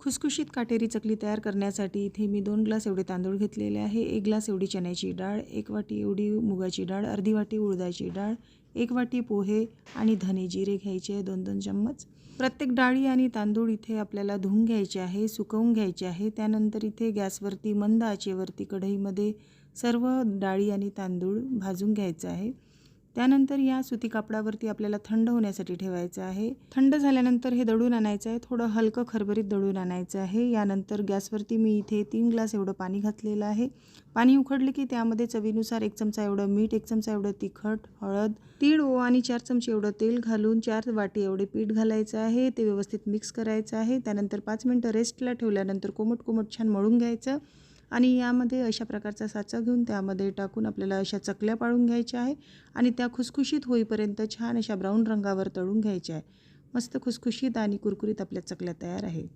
खुसखुशीत काटेरी चकली तयार करण्यासाठी इथे मी 2 ग्लास एवढे तांदूळ घेतलेले आहे, 1 ग्लास एवढी चण्याची डाळ, 1 वाटी एवढी मुगाची डाळ, अर्धी वाटी उडदाची डाळ, 1 वाटी पोहे आणि धने जिरे घ्यायचे आहे 2-2 चम्मच। प्रत्येक डाळी आणि तांदूळ इथे आपल्याला धुवून घ्यायचे आहे, सुकवून घ्यायचे आहे। त्यानंतर इथे गॅसवरती मंद आचेवरती कढईमध्ये सर्व डाळी आणि तांदूळ भाजून घ्यायचे आहे। त्यानंतर या सुती कापडावरती आपल्याला थंड होण्यासाठी ठेवायचं आहे। थंड झाल्यानंतर हे दळून आणायचं आहे, थोडं हलकं खरबरीत दळून आणायचं आहे। यानंतर गॅसवरती मी इथे 3 ग्लास एवढं पाणी घातलेलं आहे। पाणी उकळले की त्यामध्ये चवीनुसार 1 चमचा एवढं मीठ, 1 चमचा एवढं तिखट, हळद, तीळ, ओवा आणि 4 चमचे एवढं तेल घालून 4 वाटी एवढे पीठ घालायचं आहे। ते व्यवस्थित मिक्स करायचं आहे। त्यानंतर 5 मिनिटं रेस्टला ठेवल्यानंतर कोमट छान मळून घ्यायचं आणि यामध्ये अशा प्रकारचा साचा घेऊन त्यामध्ये टाकून आपल्याला अशा चकल्या पाडून घ्यायच्या आहे आणि त्या खुसखुशीत होईपर्यंत छान अशा ब्राऊन रंगावर तळून घ्यायच्या आहे। मस्त खुसखुशीत आणि कुरकुरीत आपल्या चकल्या तयार आहे।